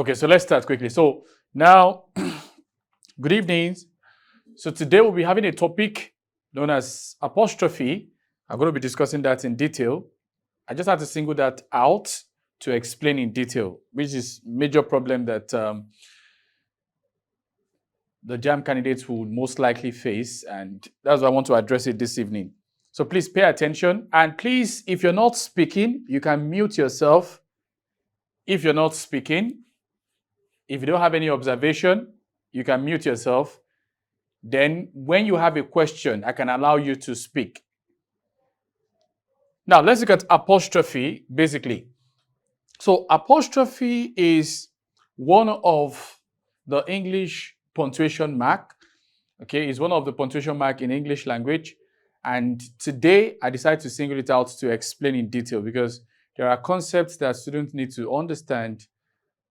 Okay, so let's start quickly. So now, good evening. So today we'll be having a topic known as apostrophe. I'm going to be discussing that in detail. I just had to single that out to explain in detail, which is major problem that the JAMB candidates would most likely face, and that's why I want to address it this evening. So please pay attention, and please, if you're not speaking, you can mute yourself. If you're not speaking, if you don't have any observation, you can mute yourself. Then when you have a question, I can allow you to speak. Now, let's look at apostrophe, basically. So apostrophe is one of the English punctuation mark. Okay, it's one of the punctuation mark in English language. And today, I decided to single it out to explain in detail because there are concepts that students need to understand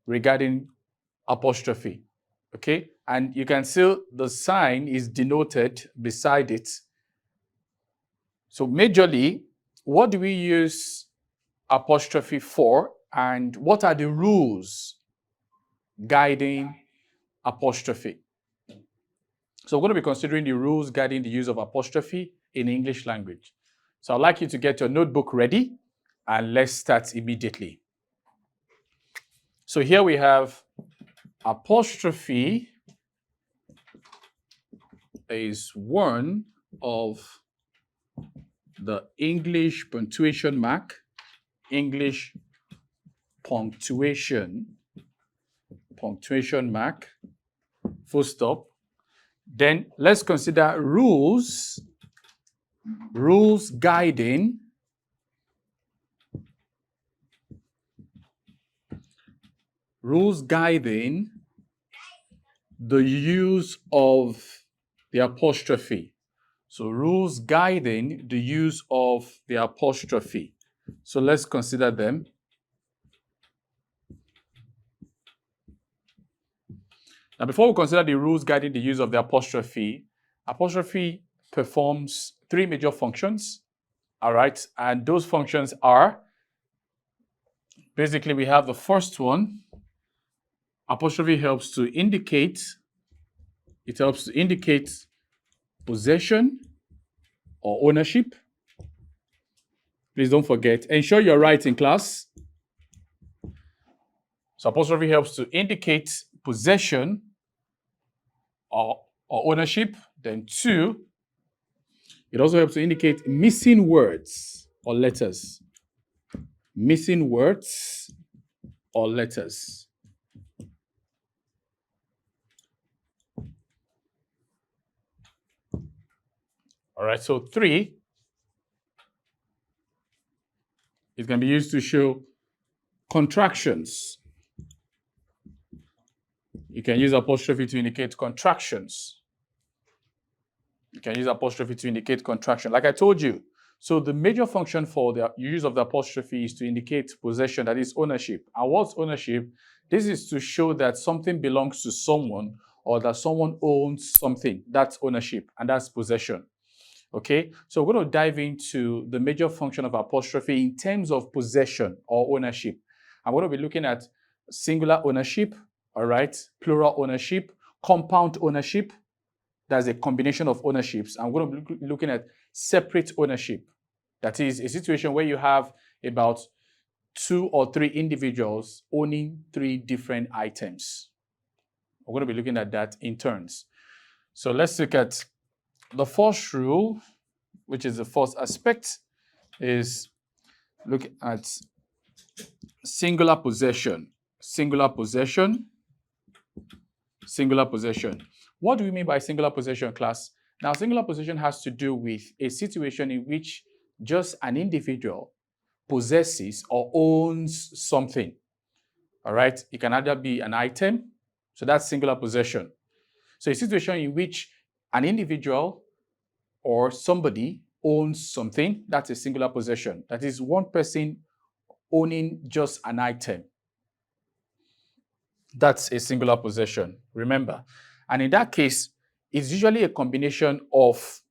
regarding apostrophe. Okay, and you can see the sign is denoted beside it. So majorly, what do we use apostrophe for, and what are the rules guiding apostrophe? So we're going to be considering the rules guiding the use of apostrophe in English language. So I'd like you to get your notebook ready, and let's start immediately. So here we have apostrophe is one of the English punctuation mark, English punctuation mark, full stop. Then let's consider rules guiding the use of the apostrophe. So rules guiding the use of the apostrophe. So let's consider them. Now, before we consider the rules guiding the use of the apostrophe performs three major functions. All right, and those functions are, basically we have the first one. Apostrophe helps to indicate possession or ownership. Please don't forget, ensure you're right in class. So apostrophe helps to indicate possession or ownership. Then two, it also helps to indicate missing words or letters. Missing words or letters. All right, so three, it can be used to show contractions. You can use apostrophe to indicate contractions. You can use apostrophe to indicate contraction. Like I told you, so the major function for the use of the apostrophe is to indicate possession, that is ownership. And what's ownership? This is to show that something belongs to someone or that someone owns something. That's ownership, and that's possession. Okay, so we're going to dive into the major function of apostrophe in terms of possession or ownership. I'm going to be looking at singular ownership, all right, plural ownership, compound ownership. That's a combination of ownerships. I'm going to be looking at separate ownership. That is a situation where you have about 2 or 3 individuals owning 3 different items. We're going to be looking at that in turns. So let's look at the first rule, which is the first aspect, is look at singular possession. Singular possession. Singular possession. What do we mean by singular possession, class? Now, singular possession has to do with a situation in which just an individual possesses or owns something. All right? It can either be an item, so that's singular possession. So a situation in which an individual or somebody owns something, that's a singular possession. That is one person owning just an item. That's a singular possession, remember. And in that case, it's usually a combination of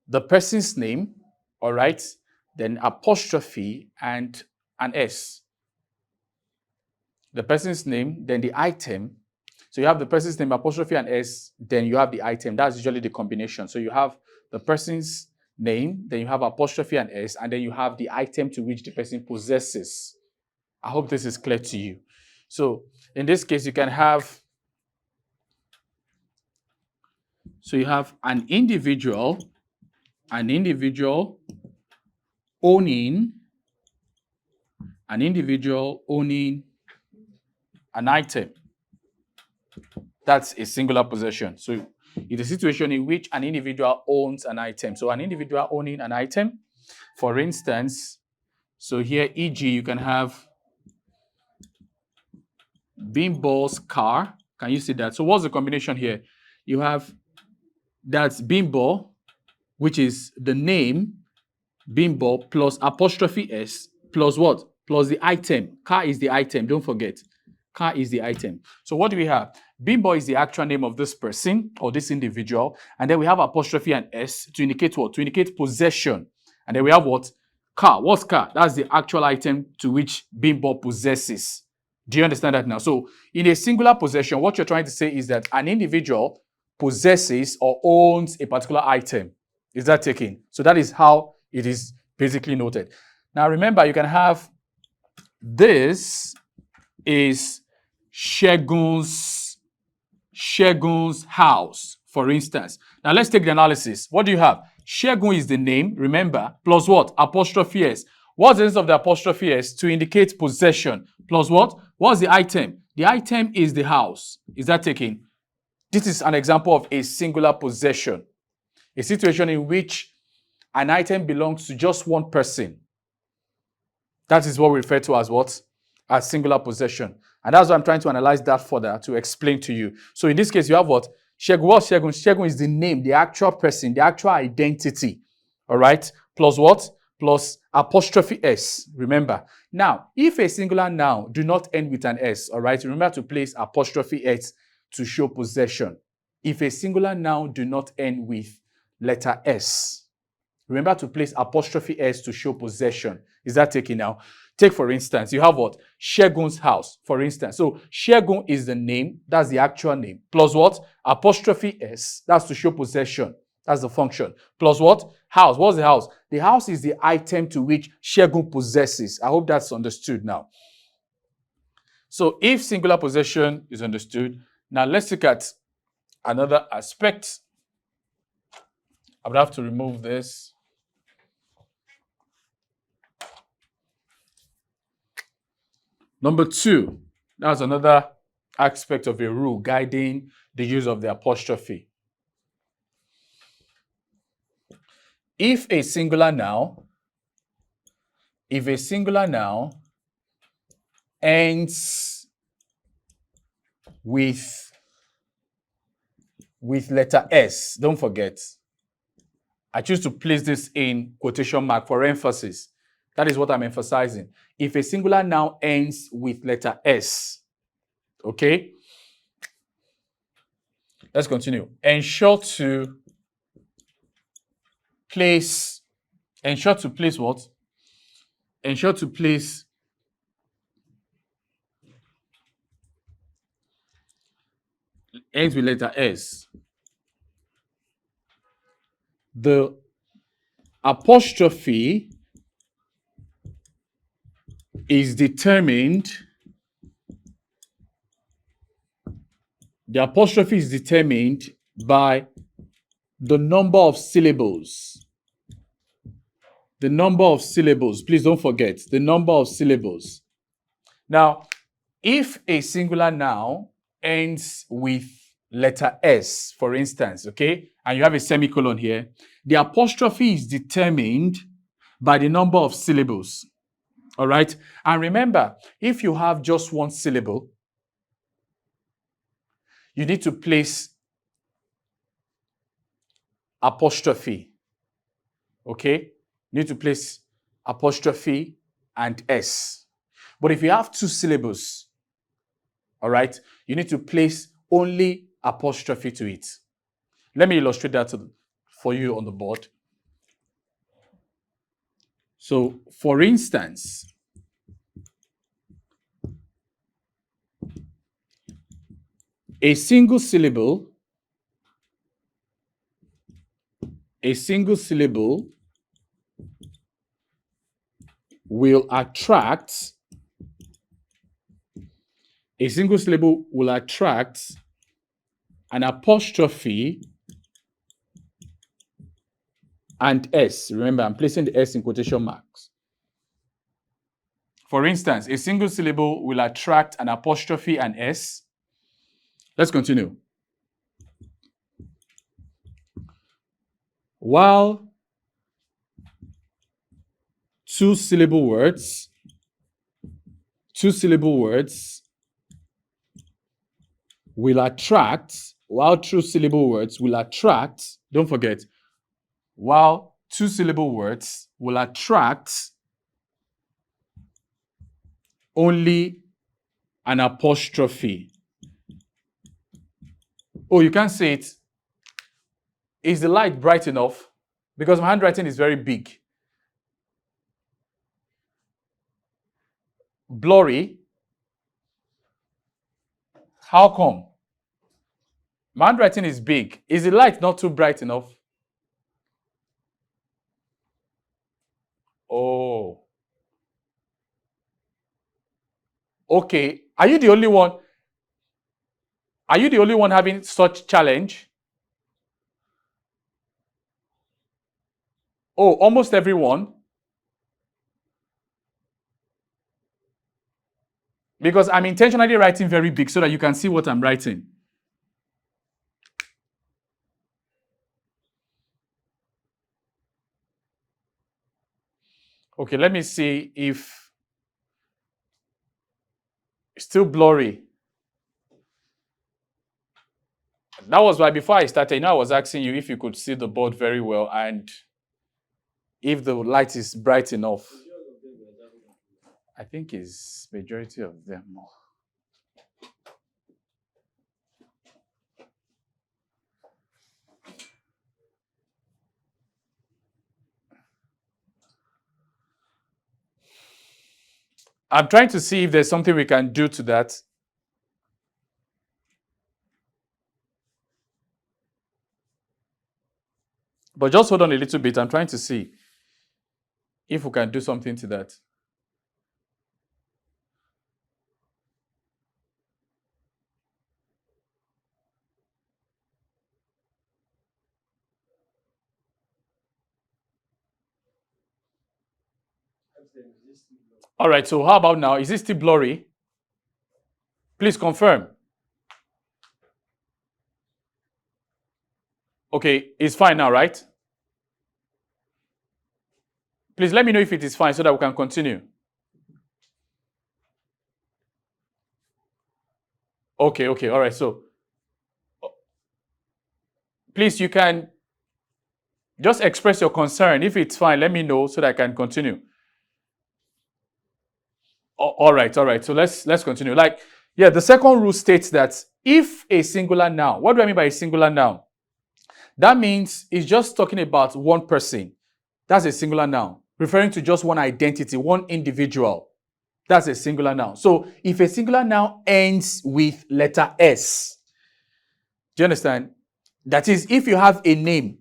the person's name, all right, then apostrophe and an S. the person's name, then the item. So you have the person's name, apostrophe and S, then you have the item. That's usually the combination. So you have the person's name, then you have apostrophe and S, and then you have the item to which the person possesses. I hope this is clear to you. So in this case, you can have, so you have an individual owning an item. That's a singular possession. So it's a situation in which an individual owns an item. So an individual owning an item, for instance, so here, e.g., you can have Bimbo's car. Can you see that? So what's the combination here? You have, that's Bimbo, which is the name, Bimbo, plus apostrophe S, plus what? Plus the item. Car is the item, don't forget. Car is the item. So what do we have? Bimbo is the actual name of this person or this individual. And then we have apostrophe and S to indicate what? To indicate possession. And then we have what? Car. What's car? That's the actual item to which Bimbo possesses. Do you understand that now? So in a singular possession, what you're trying to say is that an individual possesses or owns a particular item. Is that taken? So that is how it is basically noted. Now remember, you can have, this is Shegun's house, for instance. Now let's take the analysis. What do you have? Shegun is the name, remember, plus what? Apostrophe S. What's the sense of the apostrophe S? To indicate possession. Plus what? What's the item? The item is the house. Is that taken? This is an example of a singular possession. A situation in which an item belongs to just one person. That is what we refer to as what? As singular possession. And that's why I'm trying to analyze that further to explain to you. So in this case, you have what? Shegun. What's Shegun? Shegun is the name, the actual person, the actual identity. All right? Plus what? Plus apostrophe S. Remember. Now, if a singular noun do not end with an S, all right, remember to place apostrophe S to show possession. If a singular noun do not end with letter S, remember to place apostrophe S to show possession. Is that taken now? Take, for instance, you have what? Shegun's house, for instance. So Shegun is the name, that's the actual name. Plus what? Apostrophe S, that's to show possession. That's the function. Plus what? House. What's the house? The house is the item to which Shegun possesses. I hope that's understood now. So if singular possession is understood, now let's look at another aspect. I would have to remove this. Number 2, that's another aspect of a rule guiding the use of the apostrophe. If a singular noun ends with letter S, don't forget, I choose to place this in quotation mark for emphasis. That is what I'm emphasizing. If a singular noun ends with letter S, okay? Let's continue. Ensure to place what? Ensure to place ends with letter S. The apostrophe is determined, by the number of syllables. The number of syllables. Please don't forget the number of syllables. Now, if a singular noun ends with letter S, for instance, okay, and you have a semicolon here, the apostrophe is determined by the number of syllables. All right? And remember, if you have just one syllable, you need to place apostrophe. Okay? You need to place apostrophe and S. But if you have 2 syllables, all right, you need to place only apostrophe to it. Let me illustrate that for you on the board. So, for instance, A single syllable will attract an apostrophe and S. Remember, I'm placing the S in quotation marks. For instance, a single syllable will attract an apostrophe and S. Let's continue. While two syllable words will attract, don't forget, while two syllable words will attract only an apostrophe. Oh, you can't say it. Is the light bright enough? Because my handwriting is very big. Blurry. How come? My handwriting is big. Is the light not too bright enough? Oh. Okay. Are you the only one? Are you the only one having such challenge? Oh, almost everyone. Because I'm intentionally writing very big so that you can see what I'm writing. Okay, let me see if it's still blurry. That was why before I started, I was asking you if you could see the board very well and if the light is bright enough. I think it's majority of them. I'm trying to see if there's something we can do to that. But just hold on a little bit. I'm trying to see if we can do something to that. All right, so how about now? Is it still blurry? Please confirm. Okay, it's fine now, right? Please let me know if it is fine so that we can continue. Okay, all right. So, please, you can just express your concern. If it's fine, let me know so that I can continue. All right. So let's continue. Like, yeah, the second rule states that if a singular noun, what do I mean by a singular noun? That means it's just talking about one person. That's a singular noun, referring to just one identity, one individual. That's a singular noun. So if a singular noun ends with letter S, do you understand? That is, if you have a name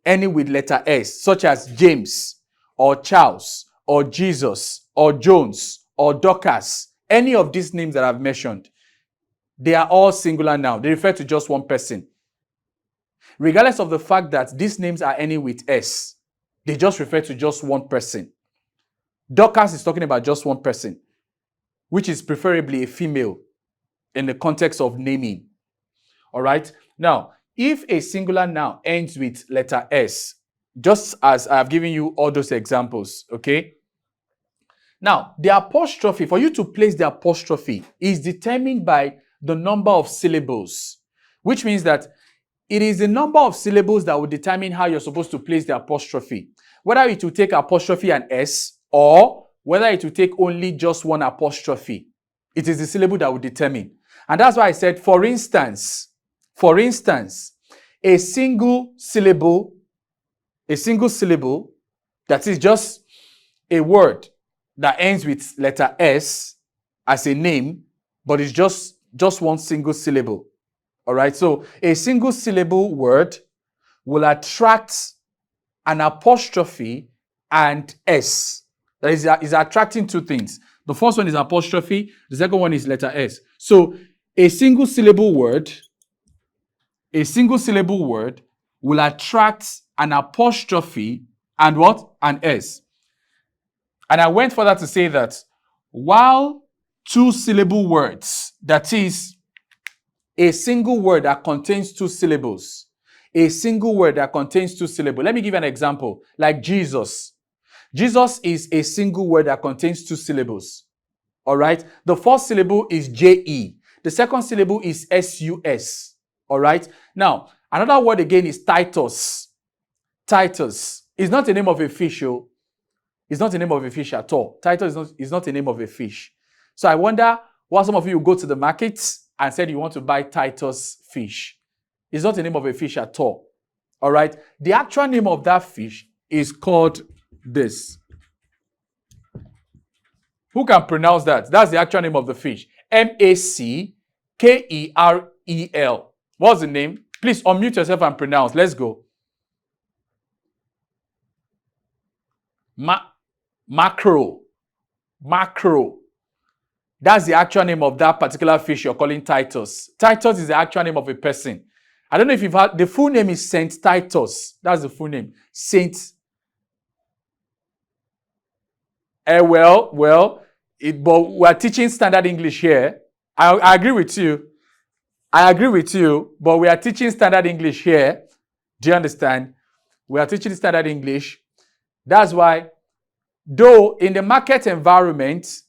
ending with letter S, such as James, or Charles, or Jesus, or Jones, or Dorcas, any of these names that I've mentioned, they are all singular now. They refer to just one person. Regardless of the fact that these names are ending with S, they just refer to just one person. Dorcas is talking about just one person, which is preferably a female in the context of naming. All right? Now, if a singular noun ends with letter S, just as I've given you all those examples, okay? Now, the apostrophe, for you to place the apostrophe, is determined by the number of syllables, which means that it is the number of syllables that will determine how you're supposed to place the apostrophe. Whether it will take apostrophe and S, or whether it will take only just one apostrophe. It is the syllable that will determine. And that's why I said, for instance, a single syllable, that is just a word that ends with letter S as a name, but it's just one single syllable. All right, so a single syllable word will attract an apostrophe and S. That is attracting two things. The first one is apostrophe, the second one is letter S. So a single syllable word will attract an apostrophe and what? An S. And I went further to say that while two syllable words, that is a single word that contains two syllables, let me give you an example, like Jesus. Jesus is a single word that contains two syllables. All right. The first syllable is JE. The second syllable is SUS. All right. Now, another word again is Titus. Titus is not the name of a fish. It's not the name of a fish at all. Titus is not the name of a fish. So I wonder why some of you go to the market and said you want to buy Titus fish. It's not the name of a fish at all. All right. The actual name of that fish is called this. Who can pronounce that? That's the actual name of the fish. Mackerel. What's the name? Please unmute yourself and pronounce. Let's go. Mackerel. That's the actual name of that particular fish you're calling Titus. Titus is the actual name of a person. I don't know if you've heard, the full name is Saint Titus. That's the full name. Saint. But we're teaching standard English here. I agree with you. But we are teaching standard English here. Do you understand? We are teaching standard English. That's why, though in the market environment,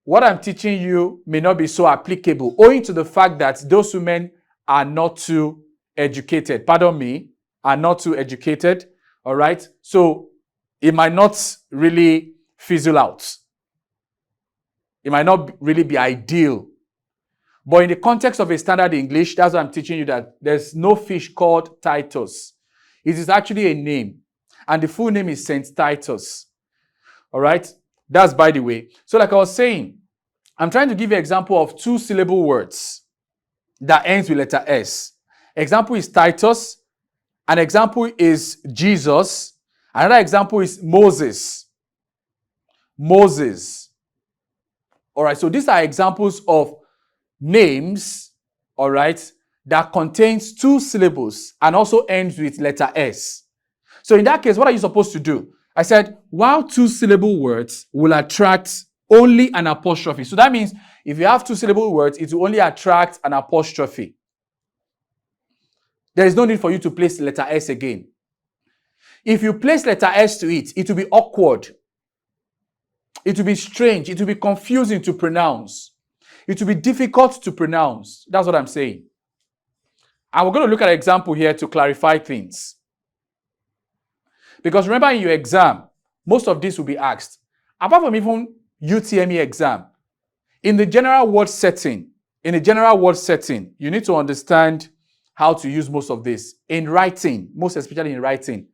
what I'm teaching you may not be so applicable, owing to the fact that those women are not too educated. Are not too educated. All right? So it might not really fizzle out. It might not really be ideal. But in the context of a standard English, that's why I'm teaching you that there's no fish called Titus. It is actually a name. And the full name is Saint Titus. All right? That's by the way. So like I was saying, I'm trying to give you an example of two syllable words that ends with letter S. Example is Titus. An example is Jesus. Another example is Moses. All right, so these are examples of names, all right, that contains two syllables and also ends with letter S. So in that case, what are you supposed to do? I said, while two syllable words will attract only an apostrophe. So that means if you have two syllable words, it will only attract an apostrophe. There is no need for you to place letter S again. If you place letter S to it, it will be awkward. It will be strange. It will be confusing to pronounce. It will be difficult to pronounce. That's what I'm saying. And we're going to look at an example here to clarify things. Because remember in your exam, most of this will be asked. Apart from even UTME exam, in the general word setting, you need to understand how to use most of this. In writing, most especially in writing.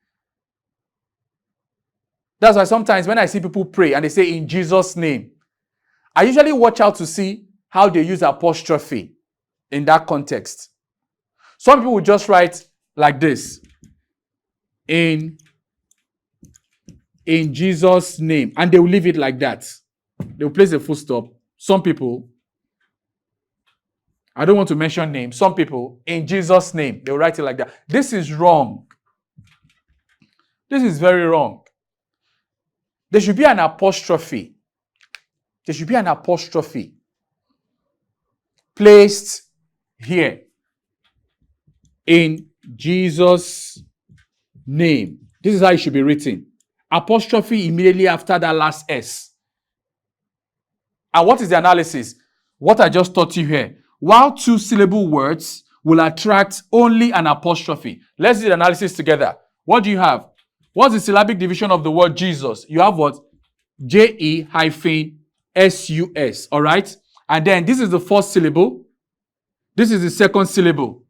That's why sometimes when I see people pray and they say in Jesus' name, I usually watch out to see how they use apostrophe in that context. Some people will just write like this. In Jesus' name. And they will leave it like that. They will place a full stop. Some people, I don't want to mention names. Some people, in Jesus' name, they will write it like that. This is wrong. This is very wrong. There should be an apostrophe. Placed here. In Jesus' name. This is how it should be written. Apostrophe immediately after that last S. And what is the analysis? What I just taught you here. While two syllable words will attract only an apostrophe. Let's do the analysis together. What do you have? What's the syllabic division of the word Jesus? You have what? JE-SUS. All right? And then this is the first syllable. This is the second syllable.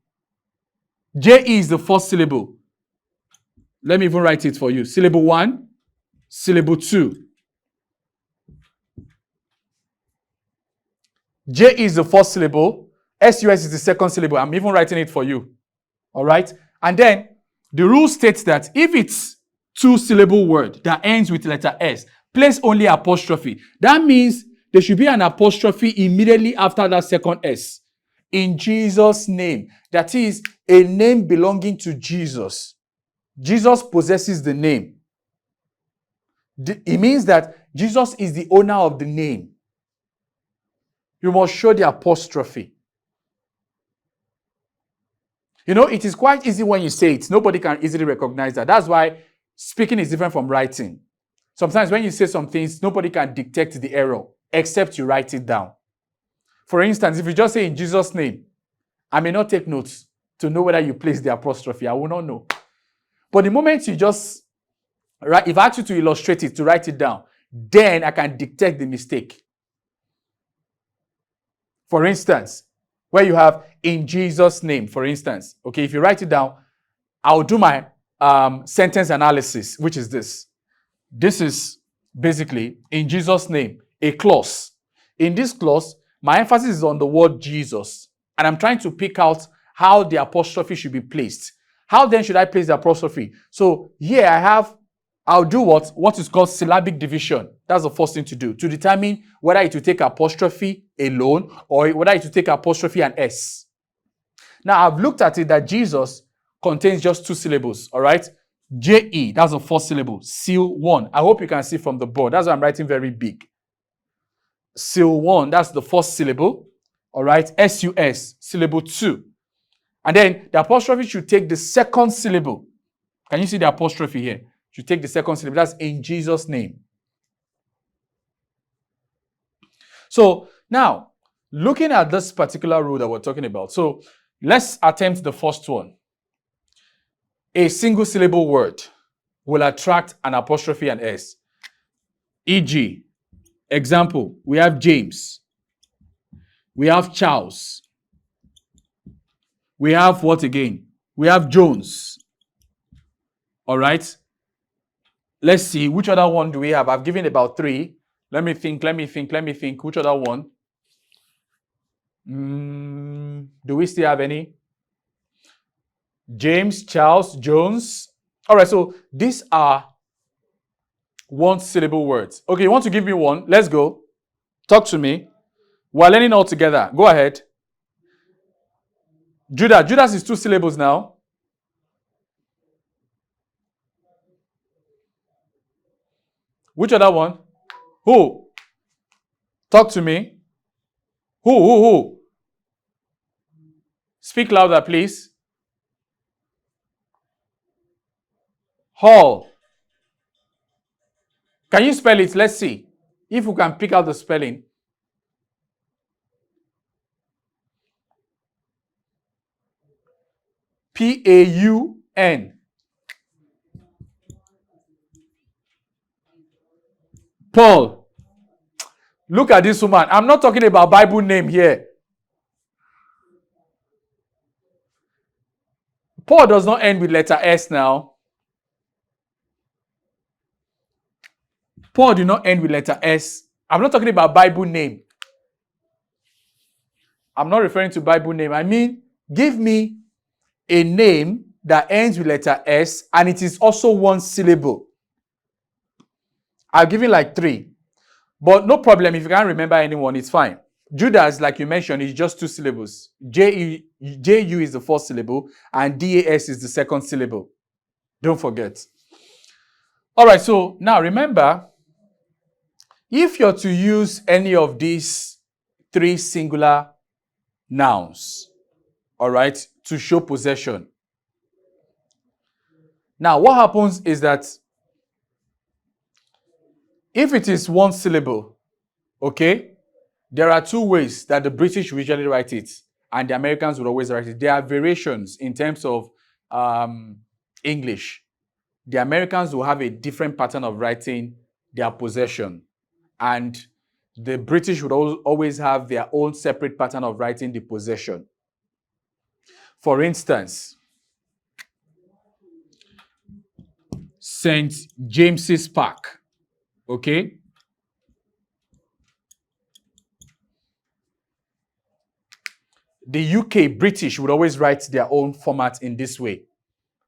JE is the first syllable. Let me even write it for you. Syllable 1, syllable 2. J is the first syllable. SUS is the second syllable. I'm even writing it for you. All right? And then the rule states that if it's two-syllable word that ends with letter S, place only apostrophe. That means there should be an apostrophe immediately after that second S. In Jesus' name. That is a name belonging to Jesus. Jesus possesses the name. It means that Jesus is the owner of the name. You must show the apostrophe. You know, it is quite easy when you say it. Nobody can easily recognize that. That's why speaking is different from writing. Sometimes when you say some things, nobody can detect the error except you write it down. For instance, if you just say in Jesus' name, I may not take notes to know whether you place the apostrophe. I will not know. But the moment you just write, if I ask you to illustrate it, to write it down, then I can detect the mistake. For instance, where you have in Jesus' name, for instance, okay, if you write it down, I'll do my sentence analysis, which is this. This is basically, in Jesus' name, a clause. In this clause, my emphasis is on the word Jesus, and I'm trying to pick out how the apostrophe should be placed. How then should I place the apostrophe? So here I'll do what is called syllabic division. That's the first thing to do, to determine whether it will take apostrophe alone or whether it will take apostrophe and S. Now, I've looked at it that Jesus contains just two syllables, all right? J-E, that's the first syllable. Seal 1. I hope you can see from the board. That's why I'm writing very big. Seal 1, that's the first syllable, all right? S-U-S, syllable 2. And then the apostrophe should take the second syllable. Can you see the apostrophe here? Should take the second syllable. That's in Jesus' name. So now, looking at this particular rule that we're talking about, so let's attempt the first one. A single syllable word will attract an apostrophe and S. E.g., example, we have James. We have Charles. We have what again? We have Jones. All right. Let's see, which other one do we have? I've given about 3. Let me think. Which other one? Do we still have any? James, Charles, Jones. All right, so these are one-syllable words. Okay, you want to give me one? Let's go. Talk to me. We're learning all together. Go ahead. Judas. Judas is 2 syllables now. Which other one? Who? Talk to me. Who? Speak louder, please. Hall. Can you spell it? Let's see if we can pick out the spelling. P-A-U-N. Paul. Look at this woman. I'm not talking about Bible name here. Paul does not end with letter S now. Paul did not end with letter S. I'm not talking about Bible name. I'm not referring to Bible name. I mean, give me a name that ends with letter S and it is also one syllable. I'll give you like 3. But no problem if you can't remember anyone, it's fine. Judas, like you mentioned, is just 2 syllables. J-U is the first syllable and D-A-S is the second syllable. Don't forget. All right, so now remember, if you're to use any of these 3 singular nouns, all right, to show possession. Now, what happens is that if it is one syllable, okay, there are 2 ways that the British usually write it, and the Americans would always write it. There are variations in terms of English. The Americans will have a different pattern of writing their possession, and the British would always have their own separate pattern of writing the possession. For instance, St. James's Park, okay? The UK, British, would always write their own format in this way.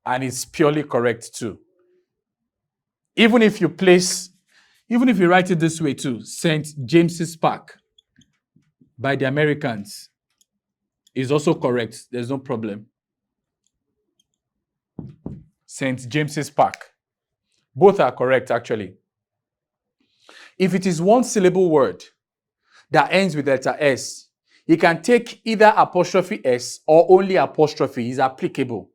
And it's purely correct too. Even if you write it this way too, St. James's Park by the Americans is also correct. There's no problem. St. James's Park. Both are correct, actually. If it is one syllable word that ends with letter S, you can take either apostrophe S or only apostrophe is applicable.